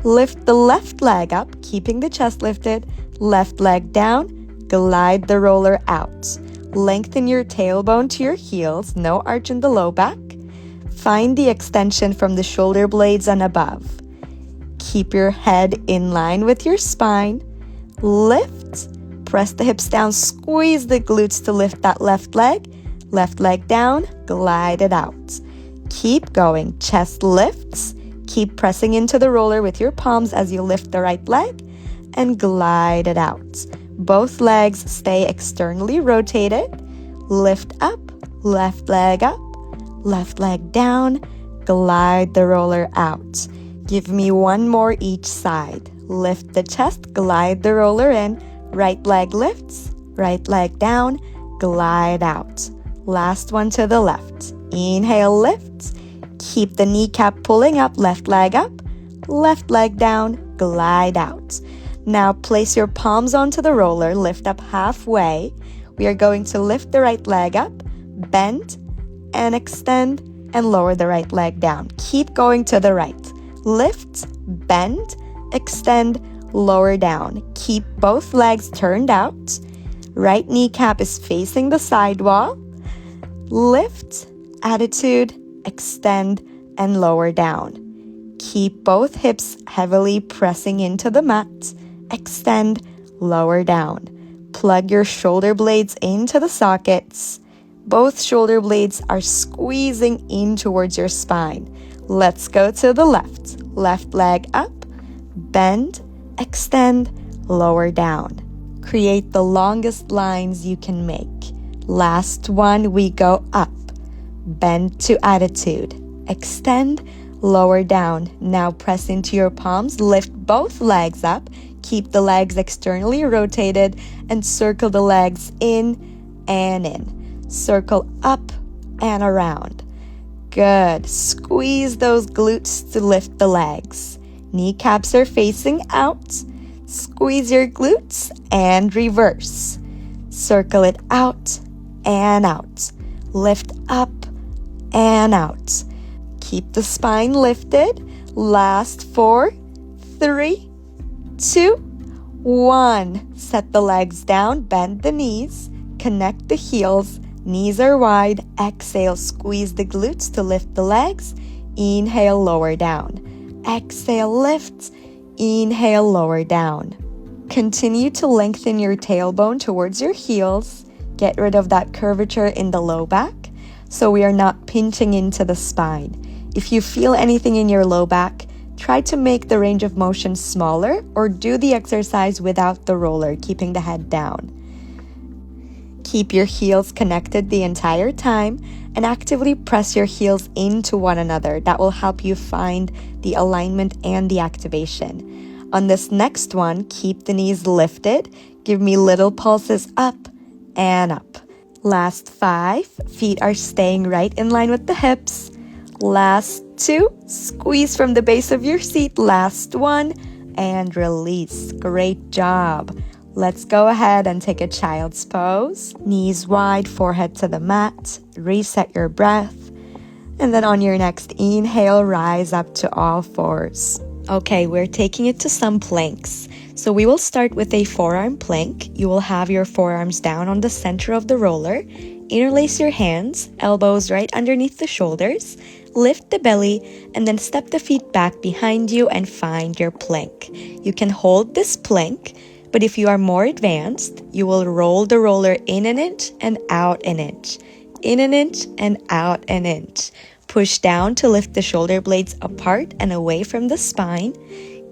Lift the left leg up, keeping the chest lifted. Left leg down, glide the roller out. Lengthen your tailbone to your heels, no arch in the low back. Find the extension from the shoulder blades and above. Keep your head in line with your spine. Lift, press the hips down, squeeze the glutes to lift that left leg. Left leg down, glide it out. Keep going, chest lifts. Keep pressing into the roller with your palms as you lift the right leg and glide it out. Both legs stay externally rotated. Lift up, left leg down, glide the roller out. Give me one more each side. Lift the chest, glide the roller in. Right leg lifts, right leg down, glide out. Last one to the left. Inhale, lift. Keep the kneecap pulling up, left leg down, glide out. Now place your palms onto the roller, lift up halfway. We are going to lift the right leg up, bend and extend and lower the right leg down. Keep going to the right. Lift, bend, extend, lower down. Keep both legs turned out. Right kneecap is facing the sidewall. Lift, attitude, extend, and lower down. Keep both hips heavily pressing into the mat. Extend, lower down. Plug your shoulder blades into the sockets. Both shoulder blades are squeezing in towards your spine. Let's go to the left. Left leg up, bend, extend, lower down. Create the longest lines you can make. Last one, we go up. Bend to attitude. Extend, lower down. Now press into your palms, lift both legs up. Keep the legs externally rotated and circle the legs in and in. Circle up and around. Good. Squeeze those glutes to lift the legs. Kneecaps are facing out. Squeeze your glutes and reverse. Circle it out and out. Lift up and out. Keep the spine lifted. Last 4, 3, 2, 1. Set the legs down, bend the knees, connect the heels. Knees are wide. Exhale, squeeze the glutes to lift the legs. Inhale, lower down. Exhale, lift. Inhale, lower down. Continue to lengthen your tailbone towards your heels. Get rid of that curvature in the low back so we are not pinching into the spine. If you feel anything in your low back, try to make the range of motion smaller or do the exercise without the roller, keeping the head down. Keep your heels connected the entire time and actively press your heels into one another. That will help you find the alignment and the activation. On this next one, keep the knees lifted. Give me little pulses up and up. Last 5, feet are staying right in line with the hips. Last 2, squeeze from the base of your seat. Last 1, and release. Great job. Let's go ahead and take a child's pose. Knees wide, forehead to the mat. Reset your breath. And then on your next inhale, rise up to all fours. Okay, we're taking it to some planks. So we will start with a forearm plank. You will have your forearms down on the center of the roller. Interlace your hands, elbows right underneath the shoulders. Lift the belly and then step the feet back behind you and find your plank. You can hold this plank, but if you are more advanced, you will roll the roller in an inch and out an inch. In an inch and out an inch. Push down to lift the shoulder blades apart and away from the spine.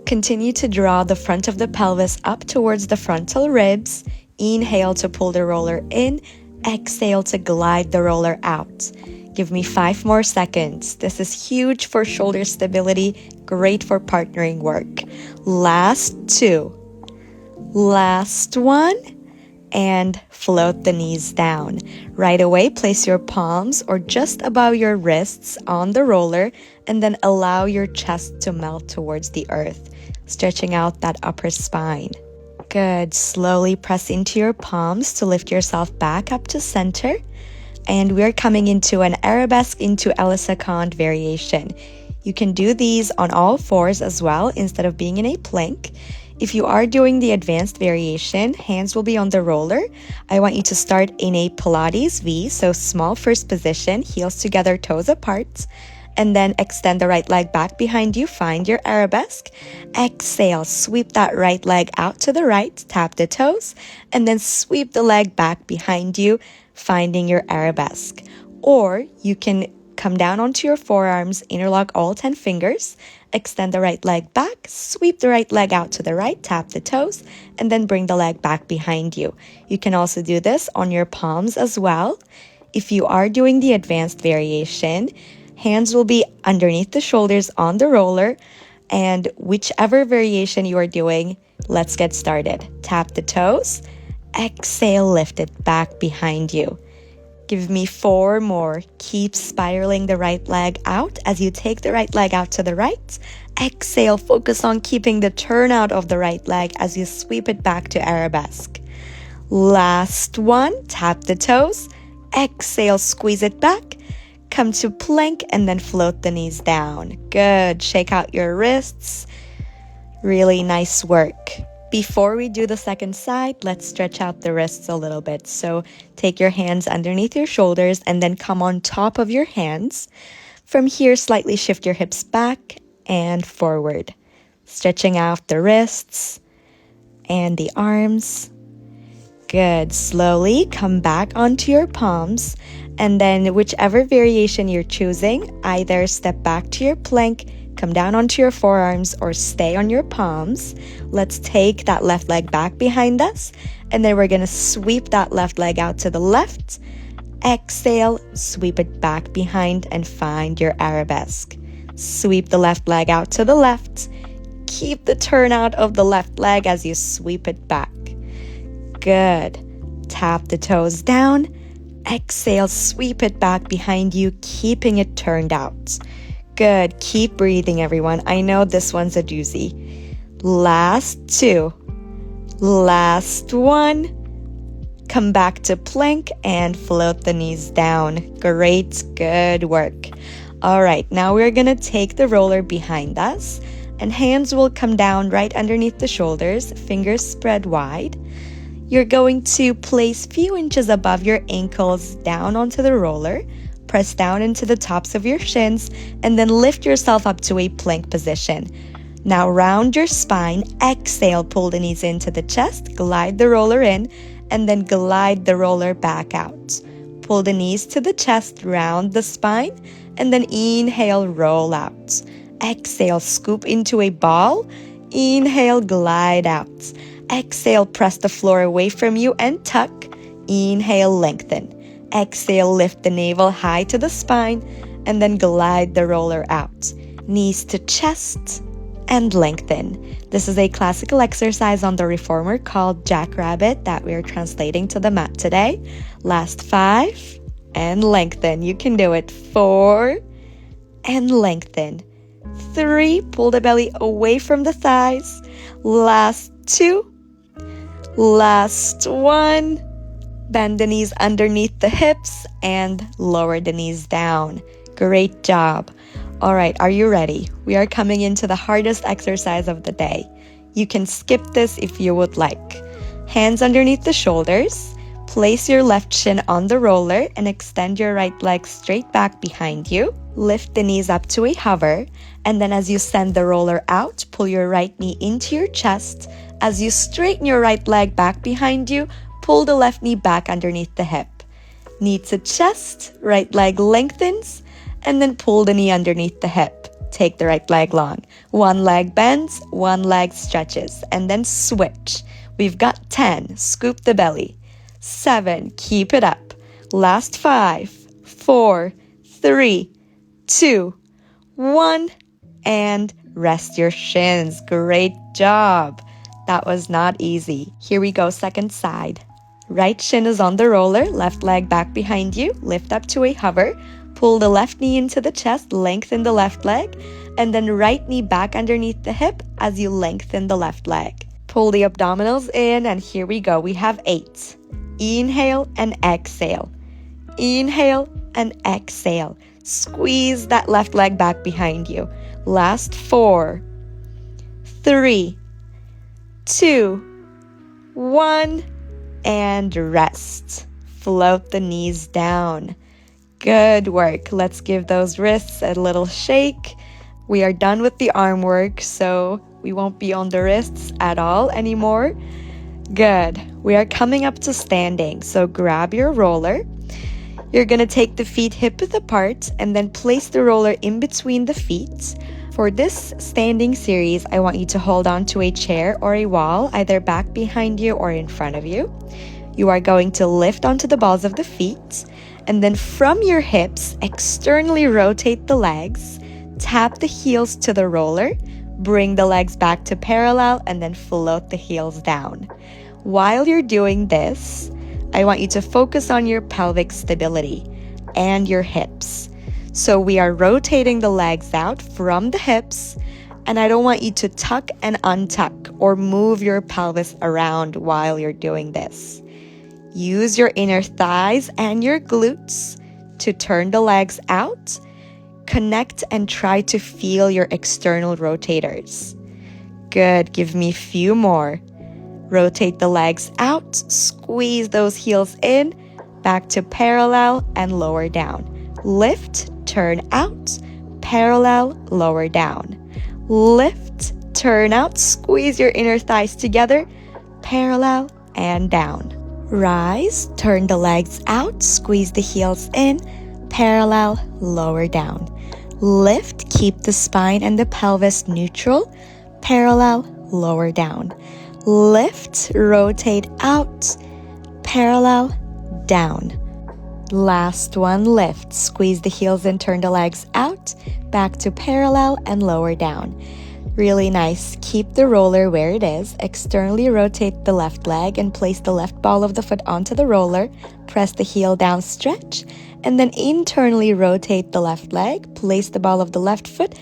Continue to draw the front of the pelvis up towards the frontal ribs. Inhale to pull the roller in. Exhale to glide the roller out. Give me 5 more seconds. This is huge for shoulder stability, great for partnering work. Last 2. Last 1. And float the knees down. Right away, place your palms or just above your wrists on the roller and then allow your chest to melt towards the earth, stretching out that upper spine. Good. Slowly press into your palms to lift yourself back up to center. And we're coming into an Arabesque into Elisa variation. You can do these on all fours as well instead of being in a plank. If you are doing the advanced variation, hands will be on the roller. I want you to start in a Pilates V, so small first position, heels together, toes apart. And then extend the right leg back behind you, find your Arabesque. Exhale, sweep that right leg out to the right, tap the toes, and then sweep the leg back behind you, finding your Arabesque. Or you can come down onto your forearms, interlock all 10 fingers, extend the right leg back, sweep the right leg out to the right, tap the toes, and then bring the leg back behind you. You can also do this on your palms as well. If you are doing the advanced variation, hands will be underneath the shoulders on the roller, and whichever variation you are doing, let's get started. Tap the toes, exhale, lift it back behind you. Give me 4 more. Keep spiraling the right leg out as you take the right leg out to the right. Exhale, focus on keeping the turnout of the right leg as you sweep it back to Arabesque. Last one, tap the toes. Exhale, squeeze it back. Come to plank and then float the knees down. Good. Shake out your wrists. Really nice work. Before we do the second side, let's stretch out the wrists a little bit. So take your hands underneath your shoulders and then come on top of your hands. From here, slightly shift your hips back and forward. Stretching out the wrists and the arms. Good. Slowly come back onto your palms. And then whichever variation you're choosing, either step back to your plank, come down onto your forearms, or stay on your palms. Let's take that left leg back behind us, and then we're going to sweep that left leg out to the left. Exhale, sweep it back behind and find your Arabesque. Sweep the left leg out to the left. Keep the turnout of the left leg as you sweep it back. Good. Tap the toes down. Exhale, sweep it back behind you, keeping it turned out. Good. Keep breathing, everyone. I know this one's a doozy. Last 2. Last 1. Come back to plank and float the knees down. Great. Good work. All right. Now we're going to take the roller behind us, and hands will come down right underneath the shoulders, fingers spread wide. You're going to place few inches above your ankles down onto the roller, press down into the tops of your shins, and then lift yourself up to a plank position. Now round your spine, exhale, pull the knees into the chest, glide the roller in, and then glide the roller back out. Pull the knees to the chest, round the spine, and then inhale, roll out. Exhale, scoop into a ball. Inhale, glide out. Exhale, press the floor away from you and tuck. Inhale, lengthen. Exhale, lift the navel high to the spine and then glide the roller out. Knees to chest and lengthen. This is a classical exercise on the reformer called Jackrabbit that we are translating to the mat today. Last 5 and lengthen. You can do it. 4 and lengthen. 3, pull the belly away from the thighs. Last 2. Last 1. Bend the knees underneath the hips and lower the knees down. Great job. All right, are you ready? We are coming into the hardest exercise of the day. You can skip this if you would like. Hands underneath the shoulders. Place your left shin on the roller and extend your right leg straight back behind you. Lift the knees up to a hover, and then as you send the roller out, pull your right knee into your chest. As you straighten your right leg back behind you, pull the left knee back underneath the hip. Knee to chest, right leg lengthens, and then pull the knee underneath the hip. Take the right leg long. One leg bends, one leg stretches, and then switch. We've got 10. Scoop the belly. 7. Keep it up. Last 5, 4, 3, 2, 1, and rest your shins. Great job. That was not easy. Here we go, second side. Right shin is on the roller, left leg back behind you. Lift up to a hover. Pull the left knee into the chest, lengthen the left leg, and then right knee back underneath the hip as you lengthen the left leg. Pull the abdominals in, and here we go. We have 8. Inhale and exhale. Inhale and exhale. Squeeze that left leg back behind you. Last 4, 3, 2, 1, and rest. Float the knees down. Good work. Let's give those wrists a little shake. We are done with the arm work, so we won't be on the wrists at all anymore. Good. We are coming up to standing, so grab your roller. You're going to take the feet hip-width apart and then place the roller in between the feet. For this standing series, I want you to hold on to a chair or a wall, either back behind you or in front of you. You are going to lift onto the balls of the feet, and then from your hips, externally rotate the legs, tap the heels to the roller, bring the legs back to parallel, and then float the heels down. While you're doing this, I want you to focus on your pelvic stability and your hips. So we are rotating the legs out from the hips, and I don't want you to tuck and untuck or move your pelvis around while you're doing this. Use your inner thighs and your glutes to turn the legs out. Connect and try to feel your external rotators. Good. Give me a few more. Rotate the legs out. Squeeze those heels in. Back to parallel and lower down. Lift, turn out. Parallel, lower down. Lift, turn out. Squeeze your inner thighs together. Parallel and down. Rise, turn the legs out, squeeze the heels in, parallel, lower down. Lift, keep the spine and the pelvis neutral, parallel, lower down. Lift, rotate out, parallel, down. Last one, lift, squeeze the heels in, turn the legs out, back to parallel and lower down. Really nice. Keep the roller where it is. Externally rotate the left leg and place the left ball of the foot onto the roller. Press the heel down, stretch, and then internally rotate the left leg. Place the ball of the left foot,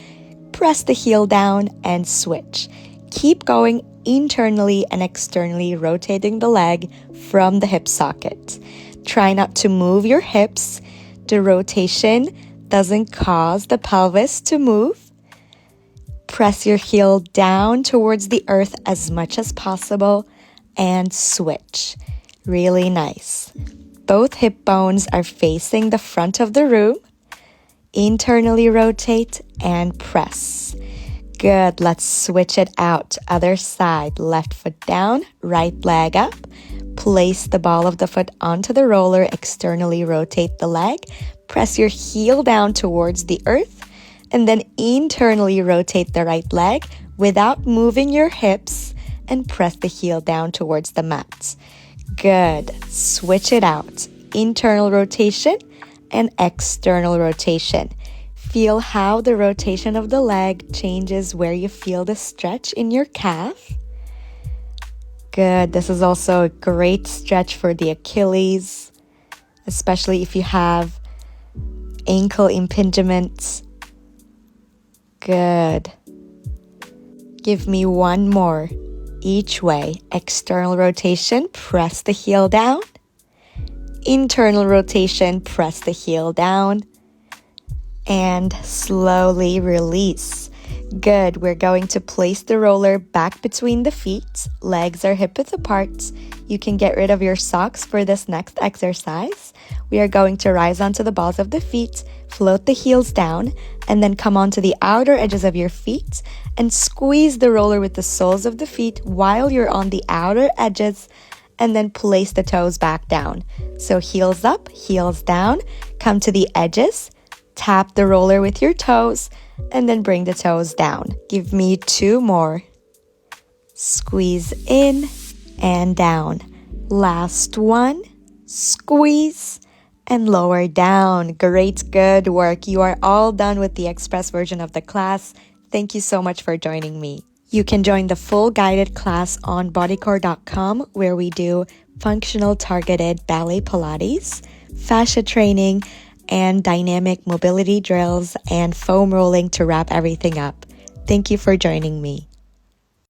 press the heel down, and switch. Keep going internally and externally rotating the leg from the hip socket. Try not to move your hips. The rotation doesn't cause the pelvis to move. Press your heel down towards the earth as much as possible and switch. Really nice. Both hip bones are facing the front of the room. Internally rotate and press. Good. Let's switch it out. Other side. Left foot down, right leg up. Place the ball of the foot onto the roller. Externally rotate the leg. Press your heel down towards the earth. And then internally rotate the right leg without moving your hips and press the heel down towards the mat. Good. Switch it out. Internal rotation and external rotation. Feel how the rotation of the leg changes where you feel the stretch in your calf. Good. This is also a great stretch for the Achilles, especially if you have ankle impingements. Good. Give me one more. Each way. External rotation, press the heel down. Internal rotation, press the heel down. And slowly release. Good. We're going to place the roller back between the feet. Legs are hip-width apart. You can get rid of your socks for this next exercise. We are going to rise onto the balls of the feet, float the heels down, and then come onto the outer edges of your feet and squeeze the roller with the soles of the feet while you're on the outer edges, and then place the toes back down. So heels up, heels down, come to the edges, tap the roller with your toes, and then bring the toes down. Give me 2 more. Squeeze in and down. Last one. Squeeze and lower down. Great, good work. You are all done with the express version of the class. Thank you so much for joining me. You can join the full guided class on bodycore.com, where we do functional targeted ballet Pilates, fascia training, and dynamic mobility drills and foam rolling to wrap everything up. Thank you for joining me.